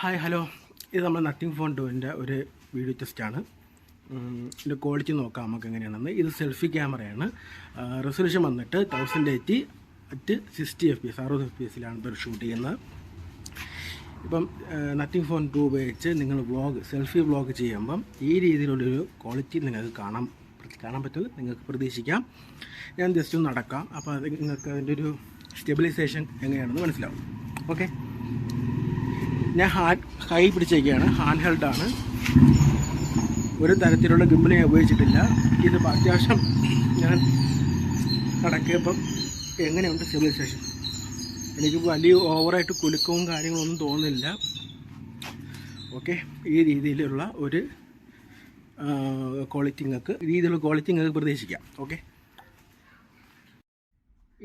Hi hello, ഇത് നമ്മൾ nothing phone 2ൻ്റെ ഒരു വീഡിയോ ടെസ്റ്റാണ്. ഇതിൻ്റെ ക്വാളിറ്റി നോക്കാം നമുക്ക് എങ്ങനെയാണെന്ന്. ഇത് സെൽഫി ക്യാമറയാണ്. റെസൊല്യൂഷൻ വന്നിട്ട് 1080x60 FPS 60 FPS ഇപ്പോൾ ഷൂട്ട് ചെയ്യുന്നത്. ഇപ്പം നത്തിങ് ഫോൺ 2 ഉപയോഗിച്ച് നിങ്ങൾ സെൽഫി വ്ളോഗ് ചെയ്യുമ്പം ഈ രീതിയിലുള്ളൊരു ക്വാളിറ്റി നിങ്ങൾക്ക് കാണാൻ പറ്റുന്നത് നിങ്ങൾക്ക് പ്രതീക്ഷിക്കാം. ഞാൻ ജസ്റ്റ് ഒന്ന് നടക്കാം, അപ്പോൾ അത് നിങ്ങൾക്ക് അതിൻ്റെ ഒരു സ്റ്റെബിലൈസേഷൻ എങ്ങനെയാണെന്ന് മനസ്സിലാവും. ഓക്കെ, ഞാൻ കൈ പിടിച്ചേക്കുകയാണ്, ഹാൻഡ് ഹെൽഡാണ്. ഒരു തരത്തിലുള്ള ഗിംബിൾ ഉപയോഗിച്ചിട്ടില്ല. ഇതിപ്പോൾ അത്യാവശ്യം ഞാൻ നടക്കിയപ്പം എങ്ങനെയുണ്ട് സ്റ്റെബിലൈസേഷൻ? എനിക്ക് വലിയ ഓവറായിട്ട് കുലുക്കവും കാര്യങ്ങളൊന്നും തോന്നുന്നില്ല. ഓക്കെ, ഈ രീതിയിലുള്ള ഒരു ക്വാളിറ്റി നിങ്ങൾക്ക് പ്രതീക്ഷിക്കാം. ഓക്കെ,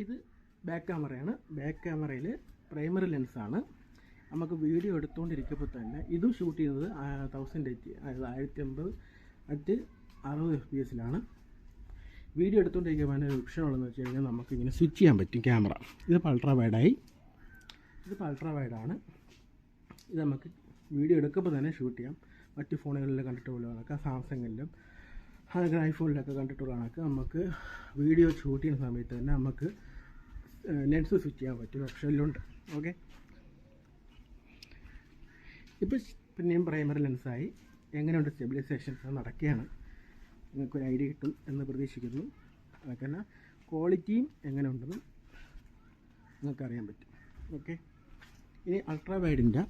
ഇത് ബാക്ക് ക്യാമറയാണ്. ബാക്ക് ക്യാമറയിൽ പ്രൈമറി ലെൻസാണ്. നമുക്ക് വീഡിയോ എടുത്തുകൊണ്ടിരിക്കുമ്പോൾ തന്നെ ഇതും ഷൂട്ട് ചെയ്യുന്നത് 1080 അതായത് 1080x60 FPS. വീഡിയോ എടുത്തുകൊണ്ടിരിക്കുമ്പോൾ അതിൻ്റെ ഓപ്ഷൻ ഉള്ളതെന്ന് വെച്ച് കഴിഞ്ഞാൽ നമുക്കിങ്ങനെ സ്വിച്ച് ചെയ്യാൻ പറ്റും ക്യാമറ. ഇതിപ്പോൾ അൾട്രാ വൈഡാണ്. ഇത് നമുക്ക് വീഡിയോ എടുക്കുമ്പോൾ തന്നെ ഷൂട്ട് ചെയ്യാം. മറ്റ് ഫോണുകളിൽ കണ്ടിട്ടുള്ള കണക്ക്, സാംസങ്ങിലും അതുപോലെ ഐഫോണിലൊക്കെ കണ്ടിട്ടുള്ള കണക്ക് നമുക്ക് വീഡിയോ ഷൂട്ട് ചെയ്യുന്ന സമയത്ത് തന്നെ നമുക്ക് ലെൻസ് സ്വിച്ച് ചെയ്യാൻ പറ്റും, ഓപ്ഷനിലുണ്ട്. ഓക്കെ, ഇപ്പോൾ പിന്നെയും പ്രൈമറി ലെൻസായി. എങ്ങനെയുണ്ട് സ്റ്റെബിലൈസേഷൻ നടക്കുകയാണ്, നിങ്ങൾക്കൊരു ഐഡിയ കിട്ടും എന്ന് പ്രതീക്ഷിക്കുന്നു. അതൊക്കെ തന്നെ ക്വാളിറ്റിയും എങ്ങനെയുണ്ടെന്ന് നിങ്ങൾക്കറിയാൻ പറ്റും. ഓക്കെ, ഇനി അൾട്രാ വൈഡിൻ്റെ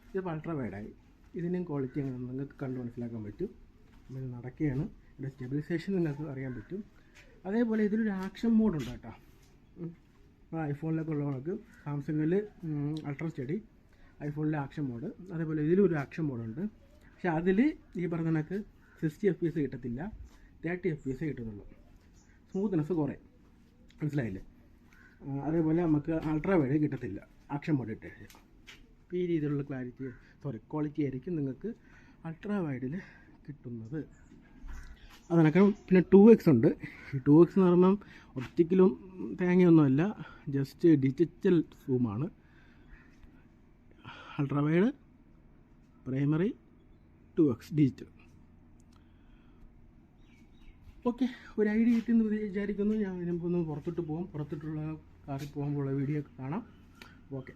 ഇതിപ്പോൾ അൾട്രാ വൈഡായി. ഇതിൻ്റെയും ക്വാളിറ്റി എങ്ങനെയാണെന്ന് നിങ്ങൾക്ക് കണ്ട് മനസ്സിലാക്കാൻ പറ്റും. നമ്മൾ നടക്കുകയാണ്, ഇതിൻ്റെ സ്റ്റെബിലൈസേഷൻ നിങ്ങൾക്ക് അറിയാൻ പറ്റും. അതേപോലെ ഇതിലൊരു ആക്ഷൻ മോഡുണ്ട് കേട്ടോ. ഇപ്പോൾ ഐഫോണിലൊക്കെ ഉള്ളവർക്ക് സാംസങ്ങിൽ അൾട്രാ സ്റ്റഡി, ഐഫോണിലെ ആക്ഷൻ മോഡ്, അതേപോലെ ഇതിലൊരു ആക്ഷൻ മോഡുണ്ട്. പക്ഷേ അതിൽ ഈ പറഞ്ഞ കണക്ക് 60 FPS കിട്ടത്തില്ല, 30 FPS കിട്ടുന്നുള്ളൂ. സ്മൂത്ത്നെസ് കുറേ, മനസ്സിലായില്ലേ? അതേപോലെ നമുക്ക് അൾട്രാ വൈഡ് കിട്ടത്തില്ല ആക്ഷൻ മോഡ് ഇട്ട്. അപ്പോൾ ഈ രീതിയിലുള്ള ക്വാളിറ്റി ആയിരിക്കും നിങ്ങൾക്ക് അൾട്രാ വൈഡിൽ കിട്ടുന്നത്. അതിനൊക്കെ പിന്നെ 2x ഉണ്ട്. ഈ 2x എന്ന് പറയുമ്പം ഒപ്റ്റിക്കലും തേങ്ങയൊന്നുമല്ല, ജസ്റ്റ് ഡിജിറ്റൽ സൂമാണ്. Ultra wide, primary, 2x digital. Okay, ഒരു ഐഡിയ കിട്ടുമെന്ന് വിചാരിക്കുന്നു. ഞാൻ ഇതിനുമ്പോൾ ഒന്ന് പുറത്തോട്ടുള്ള കാറിൽ പോകുമ്പോഴുള്ള വീഡിയോ കാണാം. ഓക്കെ.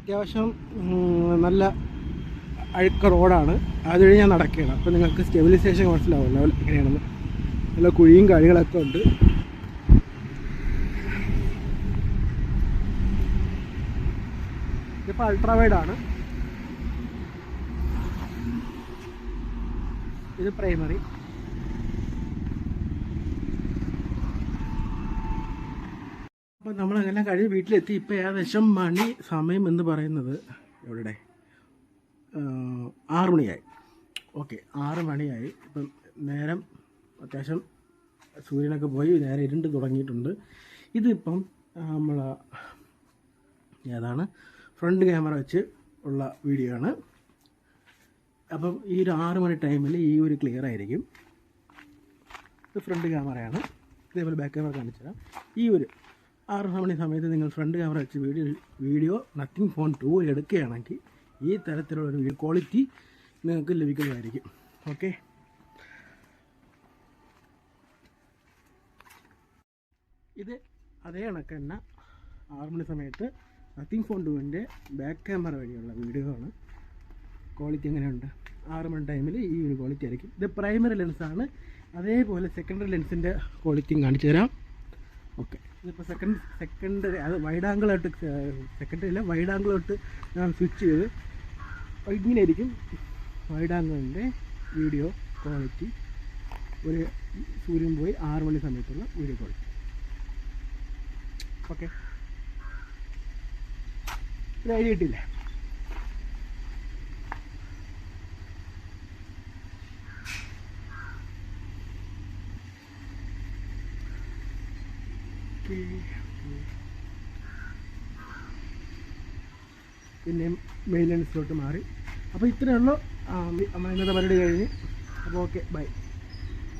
അത്യാവശ്യം നല്ല അഴുക്ക റോഡാണ്. അതുവഴി ഞാൻ നടക്കുകയാണ്. അപ്പോൾ നിങ്ങൾക്ക് സ്റ്റെബിലൈസേഷൻ മനസ്സിലാവുമല്ലോ എങ്ങനെയാണെന്ന്. നല്ല കുഴിയും കാര്യങ്ങളൊക്കെ ഉണ്ട്. ഇതിപ്പോൾ അൾട്രാവൈഡാണ്. ഇത് പ്രൈമറി. അപ്പോൾ നമ്മളങ്ങനെ കഴിഞ്ഞ് വീട്ടിലെത്തി. ഇപ്പോൾ ഏകദേശം സമയം എന്ന് പറയുന്നത് എവിടെ 6 മണിയായി. ഓക്കെ, 6 മണിയായി. ഇപ്പം നേരം അത്യാവശ്യം സൂര്യനൊക്കെ പോയി നേരെ ഇരുണ്ട് തുടങ്ങിയിട്ടുണ്ട്. ഇതിപ്പം നമ്മൾ ഏതാണ് ഫ്രണ്ട് ക്യാമറ വെച്ച് ഉള്ള വീഡിയോ ആണ്. അപ്പം ഈ ഒരു 6 മണി ടൈമിൽ ഈ ഒരു ക്ലിയർ ആയിരിക്കും. ഇത് ഫ്രണ്ട് ക്യാമറയാണ്. ഇതേപോലെ ബാക്ക് ക്യാമറ കാണിച്ചു തരാം. ഈ ഒരു 6 മണി സമയത്ത് നിങ്ങൾ ഫ്രണ്ട് ക്യാമറ വെച്ച് വീഡിയോ നത്തിങ് ഫോൺ 2 എടുക്കുകയാണെങ്കിൽ ഈ തരത്തിലുള്ളൊരു വീഡിയോ ക്വാളിറ്റി നിങ്ങൾക്ക് ലഭിക്കുന്നതായിരിക്കും. ഓക്കെ, ഇത് അതേ കണക്ക് തന്നെ 6 മണി സമയത്ത് നത്തിങ് ഫോൺ 2ൻ്റെ ബാക്ക് ക്യാമറ വഴിയുള്ള വീഡിയോ ആണ്. ക്വാളിറ്റി എങ്ങനെയുണ്ട്? 6 മണി ടൈമിൽ ഈ ഒരു ക്വാളിറ്റി ആയിരിക്കും. ഇത് പ്രൈമറി ലെൻസാണ്. അതേപോലെ സെക്കൻഡറി ലെൻസിൻ്റെ ക്വാളിറ്റിയും കാണിച്ചു തരാം. ഓക്കെ, ഇതിപ്പോൾ സെക്കൻഡറി അത് വൈഡ് ആംഗിളായിട്ട്, സെക്കൻഡറി അല്ല വൈഡ് ആംഗിളോട്ട് ഞാൻ സ്വിച്ച് ചെയ്ത് ഇങ്ങനെയായിരിക്കും വൈഡ് ആംഗിളിൻ്റെ വീഡിയോ ക്വാളിറ്റി. ഒരു സൂര്യൻ പോയി 6 മണി സമയത്തുള്ള വീഡിയോ ക്വാളിറ്റി. ഓക്കെ, ഒരു ഐഡിയ കിട്ടില്ലേ? പിന്നെ മെയിൻ ലെൻസിലോട്ട് മാറി. അപ്പോൾ ഇത്രയേ ഉള്ളൂ നമ്മൾ ഇന്നത്തെ പരിപാടി കഴിഞ്ഞ്. അപ്പോൾ ഓക്കെ, ബൈ.